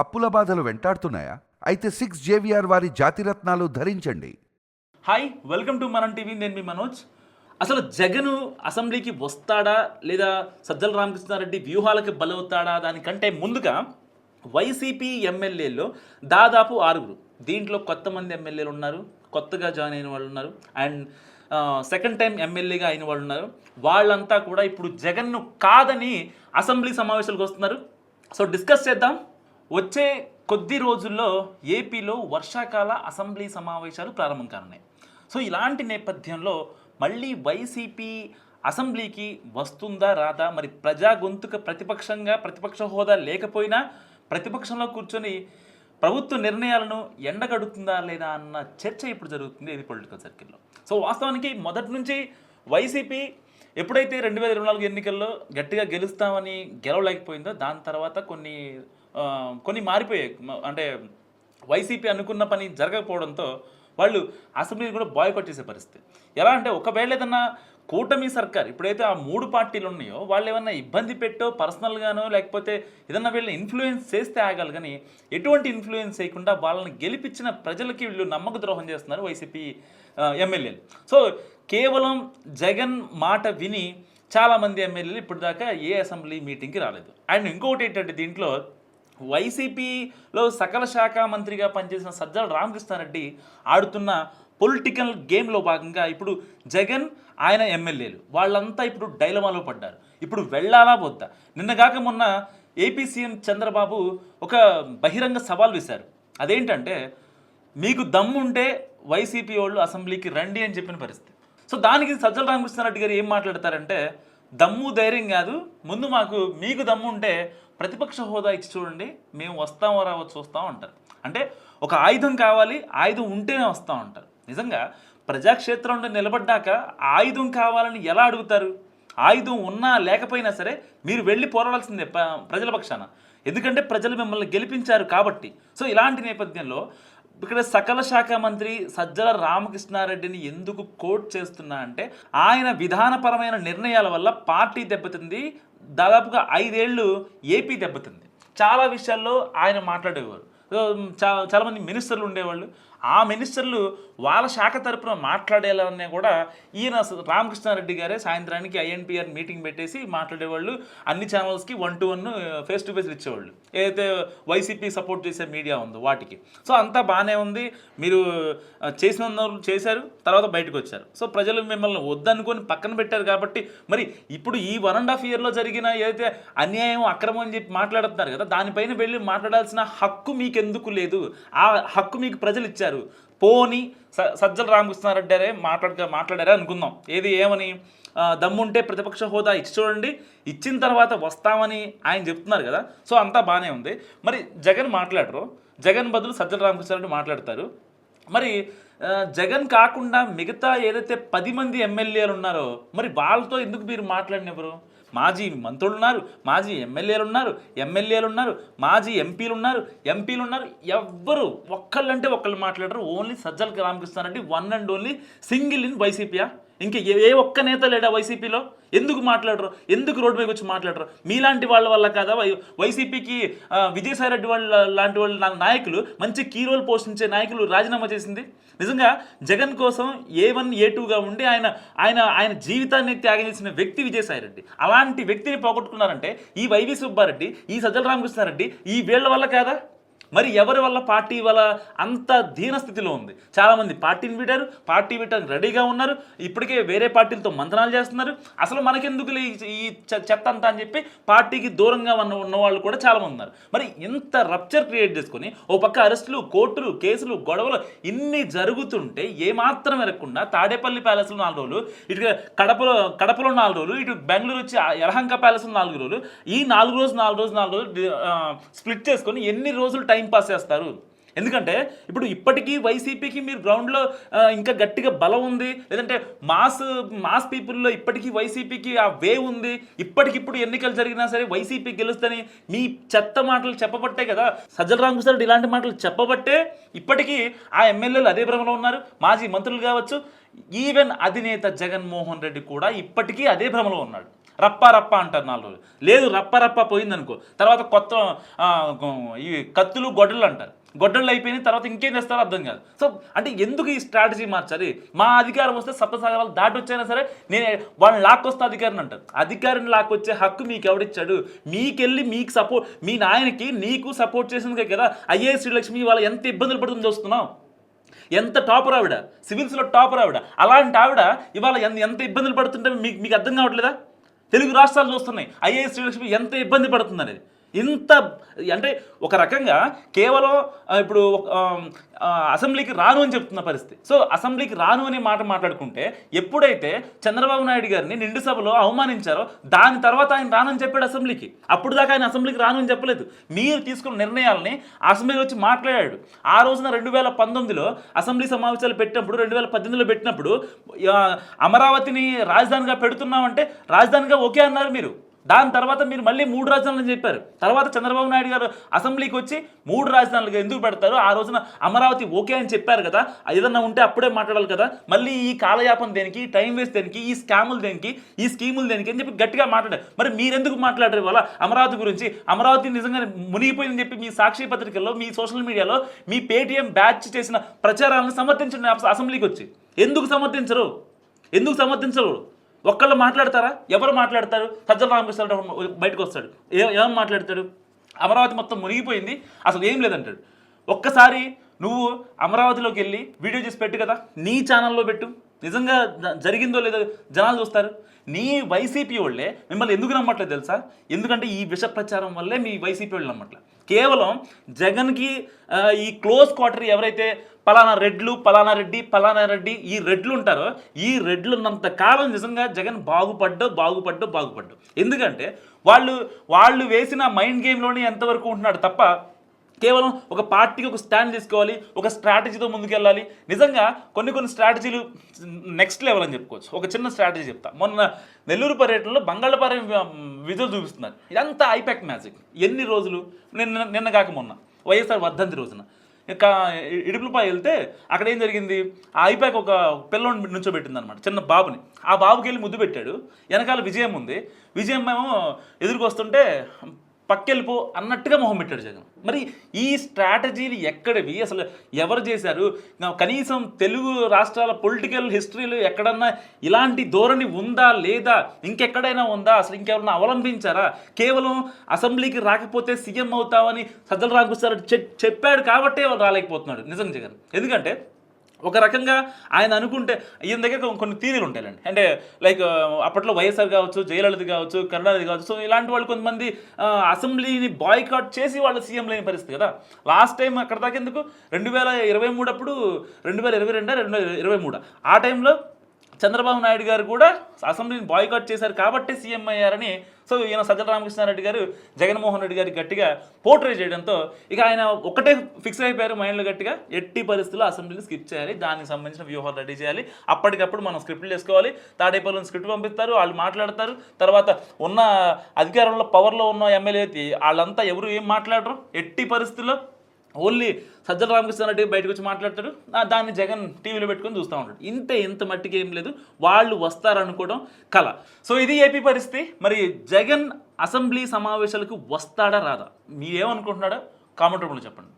అప్పుల బాధలు వెంటాడుతున్నాయా? అయితే 6 జేవిఆర్ వారి జాతిరత్నాలు ధరించండి. హాయ్, వెల్కమ్ టు మనం టీవీ. నేను మీ మనోజ్. అసలు జగన్ అసెంబ్లీకి వస్తాడా లేదా సజ్జల రామకృష్ణారెడ్డి వ్యూహాలకి బలవుతాడా దానికంటే ముందుగా వైసీపీ ఎమ్మెల్యేల్లో దాదాపు 6. దీంట్లో కొత్త మంది ఎమ్మెల్యేలు ఉన్నారు, కొత్తగా జాయిన్ అయిన వాళ్ళు ఉన్నారు, అండ్ సెకండ్ టైం ఎమ్మెల్యేగా అయిన వాళ్ళు ఉన్నారు. వాళ్ళంతా కూడా ఇప్పుడు జగన్ను కాదని అసెంబ్లీ సమావేశాలకు వస్తున్నారు. సో డిస్కస్ చేద్దాం. వచ్చే కొద్ది రోజుల్లో ఏపీలో వర్షాకాల అసెంబ్లీ సమావేశాలు ప్రారంభం కానున్నాయి. సో ఇలాంటి నేపథ్యంలో మళ్ళీ వైసీపీ అసెంబ్లీకి వస్తుందా రాదా, మరి ప్రజా గొంతుక ప్రతిపక్ష హోదా లేకపోయినా ప్రతిపక్షంలో కూర్చొని ప్రభుత్వ నిర్ణయాలను ఎండగడుతుందా లేదా అన్న చర్చ ఇప్పుడు జరుగుతుంది ఇది పొలిటికల్ సర్కిల్లో. సో వాస్తవానికి మొదటి నుంచి వైసీపీ ఎప్పుడైతే 2024 ఎన్నికల్లో గట్టిగా గెలుస్తామని గెలవలేకపోయిందో దాని తర్వాత కొన్ని మారిపోయాయి. అంటే వైసీపీ అనుకున్న పని జరగకపోవడంతో వాళ్ళు అసెంబ్లీని కూడా బాయ్కాట్ చేసే పరిస్థితి. ఎలా అంటే ఒకవేళ ఏదన్నా కూటమి సర్కార్ ఇప్పుడైతే ఆ 3 పార్టీలు ఉన్నాయో వాళ్ళు ఏమన్నా ఇబ్బంది పెట్టో పర్సనల్గానో లేకపోతే ఏదన్నా వీళ్ళని ఇన్ఫ్లుయెన్స్ చేస్తే ఆగాలి, కానీ ఎటువంటి ఇన్ఫ్లుయెన్స్ చేయకుండా వాళ్ళని గెలిపించిన ప్రజలకి వీళ్ళు నమ్మక ద్రోహం చేస్తున్నారు వైసీపీ ఎమ్మెల్యేలు. సో కేవలం జగన్ మాట విని చాలామంది ఎమ్మెల్యేలు ఇప్పటిదాకా ఏ అసెంబ్లీ మీటింగ్కి రాలేదు. అండ్ ఇంకొకటి ఏంటంటే దీంట్లో వైసీపీలో సకల శాఖ మంత్రిగా పనిచేసిన సజ్జల రామకృష్ణారెడ్డి ఆడుతున్న పొలిటికల్ గేమ్లో భాగంగా ఇప్పుడు జగన్ ఆయన ఎమ్మెల్యేలు వాళ్ళంతా ఇప్పుడు డైలమాలో పడ్డారు. ఇప్పుడు వెళ్ళాలా వద్దా? నిన్నగాక మొన్న ఏపీ సీఎం చంద్రబాబు ఒక బహిరంగ సవాల్ వేశారు. అదేంటంటే మీకు దమ్ముంటే వైసీపీ వాళ్ళు అసెంబ్లీకి రండి అని చెప్పిన పరిస్థితి. సో దానికి సజ్జల రామకృష్ణారెడ్డి గారు ఏం మాట్లాడతారంటే, దమ్ము ధైర్యం కాదు, ముందు మీకు దమ్ము ఉంటే ప్రతిపక్ష హోదా ఇచ్చి చూడండి, మేము వస్తామో రావో చూస్తాం అంటారు. అంటే ఒక ఆయుధం కావాలి, ఆయుధం ఉంటేనే వస్తాం అంటారు. నిజంగా ప్రజాక్షేత్రంలో నిలబడ్డాక ఆయుధం కావాలని ఎలా అడుగుతారు? ఆయుధం ఉన్నా లేకపోయినా సరే మీరు వెళ్ళి పోరాడాల్సిందే ప్రజల పక్షాన, ఎందుకంటే ప్రజలు మిమ్మల్ని గెలిపించారు కాబట్టి. సో ఇలాంటి నేపథ్యంలో ఇక్కడ సకల శాఖ మంత్రి సజ్జల రామకృష్ణారెడ్డిని ఎందుకు కోట్ చేస్తున్నా అంటే, ఆయన విధానపరమైన నిర్ణయాల వల్ల పార్టీ దెబ్బతింది, దాదాపుగా 5 ఏళ్ళు ఏపీ దెబ్బతింది. చాలా విషయాల్లో ఆయన మాట్లాడేవారు. చాలామంది మినిస్టర్లు ఉండేవాళ్ళు. ఆ మినిస్టర్లు వాళ్ళ శాఖ తరపున మాట్లాడేయాలనే కూడా ఈయన రామకృష్ణారెడ్డి గారే సాయంత్రానికి ఐఎన్పిఆర్ మీటింగ్ పెట్టేసి మాట్లాడేవాళ్ళు. అన్ని ఛానల్స్కి 1-to-1 ఫేస్ టు ఫేస్ ఇచ్చేవాళ్ళు, ఏదైతే వైసీపీ సపోర్ట్ చేసే మీడియా ఉందో వాటికి. సో అంతా బాగానే ఉంది, మీరు చేశారు, తర్వాత బయటకు వచ్చారు. సో ప్రజలు మిమ్మల్ని వద్దనుకొని పక్కన పెట్టారు కాబట్టి మరి ఇప్పుడు ఈ 1.5 ఇయర్లో జరిగిన ఏదైతే అన్యాయం అక్రమం అని చెప్పి మాట్లాడుతున్నారు కదా, దానిపైన వెళ్ళి మాట్లాడాల్సిన హక్కు మీకెందుకు లేదు? ఆ హక్కు మీకు ప్రజలు ఇచ్చారు. పోని సజ్జల రామకృష్ణారెడ్డి మాట్లాడారే అనుకుందాం. ఏమని దమ్ముంటే ప్రతిపక్ష హోదా ఇచ్చి చూడండి, ఇచ్చిన తర్వాత వస్తామని ఆయన చెప్తున్నారు కదా. సో అంతా బాగానే ఉంది. మరి జగన్ మాట్లాడరు, జగన్ బదులు సజ్జల రామకృష్ణారెడ్డి మాట్లాడతారు. మరి జగన్ కాకుండా మిగతా ఏదైతే 10 మంది ఎమ్మెల్యేలు ఉన్నారో మరి వాళ్ళతో ఎందుకు మీరు మాట్లాడినెవరు? మాజీ మంత్రులు ఉన్నారు, మాజీ ఎమ్మెల్యేలు ఉన్నారు, మాజీ ఎంపీలు ఉన్నారు. ఎవ్వరు ఒక్కళ్ళంటే ఒకళ్ళు మాట్లాడరు. Only Sajjala Ramakrishna Reddy one and only single in వైసీపీయా? ఇంకా ఏ ఒక్క నేత లేడా వైసీపీలో? ఎందుకు మాట్లాడరు? ఎందుకు రోడ్డు మీద వచ్చి మాట్లాడరు? మీలాంటి వాళ్ళ వల్ల కాదా వైసీపీకి విజయసాయిరెడ్డి లాంటి వాళ్ళ నాయకులు, మంచి కీ రోల్ పోషించే నాయకులు రాజీనామా చేసింది? నిజంగా జగన్ కోసం A1 A2గా ఉండి ఆయన జీవితాన్ని త్యాగం చేసిన వ్యక్తి విజయసాయిరెడ్డి. అలాంటి వ్యక్తిని పోగొట్టుకున్నారంటే ఈ వైవి సుబ్బారెడ్డి, ఈ సజ్జల రామకృష్ణారెడ్డి, ఈ వీళ్ళ వల్ల కాదా? మరి ఎవరి వల్ల పార్టీ వల్ల అంత దీనస్థితిలో ఉంది? చాలామంది పార్టీని విడారు, పార్టీ విడటానికి రెడీగా ఉన్నారు, ఇప్పటికే వేరే పార్టీలతో మంత్రాలు చేస్తున్నారు. అసలు మనకెందుకు ఈ చెత్త అంతా అని చెప్పి పార్టీకి దూరంగా ఉన్న వాళ్ళు కూడా చాలామంది ఉన్నారు. మరి ఇంత రప్చర్ క్రియేట్ చేసుకొని ఓ పక్క అరెస్టులు, కోర్టులు, కేసులు, గొడవలు ఇన్ని జరుగుతుంటే ఏమాత్రం వెరగకుండా తాడేపల్లి ప్యాలెస్లో 4 రోజులు, ఇటు కడపలో 4 రోజులు, ఇటు బెంగళూరు వచ్చి యలహంక ప్యాలెస్లో 4 రోజులు, ఈ 4 రోజులు స్ప్లిట్ చేసుకొని ఎన్ని రోజులు టైం పాస్ చేస్తారు? ఎందుకంటే ఇప్పుడు ఇప్పటికీ వైసీపీకి మీరు గ్రౌండ్లో ఇంకా గట్టిగా బలం ఉంది, లేదంటే మాస్ పీపుల్లో ఇప్పటికీ వైసీపీకి ఆ వేవ్ ఉంది. ఇప్పటికిప్పుడు ఎన్నికలు జరిగినా సరే వైసీపీ గెలుస్తుందని మీ చెత్త మాటలు చెప్పబట్టే కదా, సజ్జల రామకృష్ణారెడ్డి ఇలాంటి మాటలు చెప్పబట్టే ఇప్పటికీ ఆ ఎమ్మెల్యేలు అదే భ్రమలో ఉన్నారు, మాజీ మంత్రులు కావచ్చు. ఈవెన్ అధినేత జగన్మోహన్ రెడ్డి కూడా ఇప్పటికీ అదే భ్రమలో ఉన్నాడు. రప్ప అంటారు 4 రోజులు, లేదు రప్ప పోయిందనుకో తర్వాత కొత్త ఈ కత్తులు గొడ్డలు అంటారు, గొడ్డళ్ళు అయిపోయిన తర్వాత ఇంకేం చేస్తారో అర్థం కాదు. సో అంటే ఎందుకు ఈ స్ట్రాటజీ మార్చాలి? మా అధికారం వస్తే సప్తసాగరాలు దాటి వచ్చైనా సరే నేను వాళ్ళని లాక్కొస్తే అధికారిని అంటారు. అధికారిని లాక్కొచ్చే హక్కు మీకు ఎవడిచ్చాడు? మీకెళ్ళి మీకు సపోర్ట్, మీ నాయనకి నీకు సపోర్ట్ చేసిందే కదా ఐఏఎస్ శ్రీలక్ష్మి వాళ్ళ ఎంత ఇబ్బందులు పడుతుందో చూస్తున్నావు. ఎంత టాపర్ ఆవిడ, సివిల్స్లో టాపర్ ఆవిడ. అలాంటి ఆవిడ ఇవాళ ఎంత ఇబ్బందులు పడుతుంటే మీకు అర్థం కావట్లేదా? తెలుగు రాష్ట్రాలు చూస్తున్నాయి ఐఏఎస్ శ్రీలక్ష్మి ఎంత ఇబ్బంది పడుతుంది అనేది. ఇంత అంటే ఒక రకంగా కేవలం ఇప్పుడు అసెంబ్లీకి రాను అని చెప్తున్న పరిస్థితి. సో అసెంబ్లీకి రాను అనే మాట మాట్లాడుకుంటే ఎప్పుడైతే చంద్రబాబు నాయుడు గారిని నిండు సభలో అవమానించారో దాని తర్వాత ఆయన రానని చెప్పాడు అసెంబ్లీకి. అప్పుడు దాకా ఆయన అసెంబ్లీకి రాను అని చెప్పలేదు. మీరు తీసుకున్న నిర్ణయాలని అసెంబ్లీలో వచ్చి మాట్లాడాడు. ఆ రోజున 2019లో అసెంబ్లీ సమావేశాలు పెట్టినప్పుడు, 2018లో పెట్టినప్పుడు అమరావతిని రాజధానిగా పెడుతున్నామంటే రాజధానిగా ఓకే అన్నారు మీరు. దాని తర్వాత మీరు మళ్ళీ 3 రాజధానులు చెప్పారు. తర్వాత చంద్రబాబు నాయుడు గారు అసెంబ్లీకి వచ్చి 3 రాజధానులుగా ఎందుకు పెడతారు, ఆ రోజున అమరావతి ఓకే అని చెప్పారు కదా, ఏదన్నా ఉంటే అప్పుడే మాట్లాడాలి కదా, మళ్ళీ ఈ కాలయాపన దేనికి, టైం వేస్ట్ దేనికి, ఈ స్కాములు దేనికి, ఈ స్కీములు దేనికి అని చెప్పి గట్టిగా మాట్లాడారు. మరి మీరెందుకు మాట్లాడారు ఇవాళ అమరావతి గురించి? అమరావతి నిజంగా మునిగిపోయిందని చెప్పి మీ సాక్షి పత్రికల్లో, మీ సోషల్ మీడియాలో మీ పేటీఎం బ్యాచ్ చేసిన ప్రచారాలను సమర్థించండి అసెంబ్లీకి వచ్చి. ఎందుకు సమర్థించరు? ఒక్కళ్ళు మాట్లాడతారా? ఎవరు మాట్లాడతారు? సజ్జల రామకృష్ణారెడ్డి బయటకు వస్తాడు, ఏమని మాట్లాడతాడు? అమరావతి మొత్తం మునిగిపోయింది, అసలు ఏం లేదంటాడు. ఒక్కసారి నువ్వు అమరావతిలోకి వెళ్ళి వీడియో చేసి పెట్టు కదా, నీ ఛానల్లో పెట్టు, నిజంగా జరిగిందో లేదో జనాలు చూస్తారు. నీ వైసీపీ వాళ్ళే మిమ్మల్ని ఎందుకు నమ్మట్లేదు తెలుసా? ఎందుకంటే ఈ విష ప్రచారం వల్లే మీ వైసీపీ వాళ్ళు నమ్మట్లేదు. కేవలం జగన్కి ఈ క్లోజ్ క్వార్టర్ ఎవరైతే పలానా రెడ్డి ఈ రెడ్లు ఉంటారో, ఈ రెడ్లు ఉన్నంత కాలం నిజంగా జగన్ బాగుపడ్డు. ఎందుకంటే వాళ్ళు వేసిన మైండ్ గేమ్లోనే ఎంతవరకు ఉంటున్నాడు తప్ప కేవలం ఒక పార్టీకి ఒక స్టాండ్ తీసుకోవాలి, ఒక స్ట్రాటజీతో ముందుకెళ్ళాలి. నిజంగా కొన్ని స్ట్రాటజీలు నెక్స్ట్ లెవెల్ అని చెప్పుకోవచ్చు. ఒక చిన్న స్ట్రాటజీ చెప్తా. మొన్న నెల్లూరు పర్యటనలో బంగాళపాలెం విధులు చూపిస్తున్నారు. ఇదంతా ఐపాక్ మ్యాజిక్. ఎన్ని రోజులు? నిన్న కాక మొన్న వైఎస్ఆర్ వర్ధంతి రోజున ఇడుపులపై వెళ్తే అక్కడ ఏం జరిగింది, ఆ ఐపాక్ ఒక పిల్లోని నుంచోబెట్టింది అనమాట, చిన్న బాబుని. ఆ బాబుకి వెళ్ళి ముద్దు పెట్టాడు. వెనకాల విజయం ఉంది. విజయం ఏమో ఎదురుకు వస్తుంటే పక్కెళ్ళిపో అన్నట్టుగా మొహం పెట్టాడు జగన్. మరి ఈ స్ట్రాటజీలు ఎక్కడివి? అసలు ఎవరు చేశారు? కనీసం తెలుగు రాష్ట్రాల పొలిటికల్ హిస్టరీలో ఎక్కడన్నా ఇలాంటి ధోరణి ఉందా లేదా? ఇంకెక్కడైనా ఉందా? అసలు ఇంకెవరన్నా అవలంబించారా? కేవలం అసెంబ్లీకి రాకపోతే సీఎం అవుతామని సజ్జల రామకృష్ణారెడ్డి చెప్పాడు కాబట్టే రాలేకపోతున్నాడు నిజం జగన్. ఎందుకంటే ఒక రకంగా ఆయన అనుకుంటే ఈయన దగ్గర కొన్ని థీరీలు ఉంటాయండి. అంటే లైక్ అప్పట్లో వైఎస్ఆర్ కావచ్చు, జయలలిత కావచ్చు, కరుణానిధి కావచ్చు. సో ఇలాంటి వాళ్ళు కొంతమంది అసెంబ్లీని బాయ్కాట్ చేసి వాళ్ళు సీఎం లేని పరిస్థితి కదా. లాస్ట్ టైం అక్కడ దాకా ఎందుకు 2023 అప్పుడు 2023 ఆ టైంలో చంద్రబాబు నాయుడు గారు కూడా అసెంబ్లీని బాయ్కాట్ చేశారు కాబట్టి సీఎం అయ్యారని. సో ఈయన సజ్జల రామకృష్ణారెడ్డి గారు జగన్మోహన్ రెడ్డి గారికి గట్టిగా పోర్ట్రే చేయడంతో ఇక ఆయన ఒకటే ఫిక్స్ అయిపోయారు మైండ్లో గట్టిగా, ఎట్టి పరిస్థితుల్లో అసెంబ్లీని స్కిప్ చేయాలి, దానికి సంబంధించిన వ్యూహాలు రెడీ చేయాలి, అప్పటికప్పుడు మనం స్క్రిప్ట్లు చేసుకోవాలి. తాడేపల్లిని స్క్రిప్ట్ పంపిస్తారు, వాళ్ళు మాట్లాడతారు. తర్వాత ఉన్న అధికారంలో పవర్లో ఉన్న ఎమ్మెల్యే వాళ్ళంతా ఎవరు ఏం మాట్లాడరు. ఎట్టి పరిస్థితుల్లో ఓన్లీ సజ్జల రామకృష్ణారెడ్డి బయటకు వచ్చి మాట్లాడతాడు, దాన్ని జగన్ టీవీలో పెట్టుకొని చూస్తూ ఉంటాడు. ఇంత మట్టికి ఏం లేదు, వాళ్ళు వస్తారనుకోవడం కళ. సో ఇది ఏపీ పరిస్థితి. మరి జగన్ అసెంబ్లీ సమావేశాలకు వస్తాడా రాదా? మీరేమనుకుంటున్నాడో కామెంట్ రూపంలో చెప్పండి.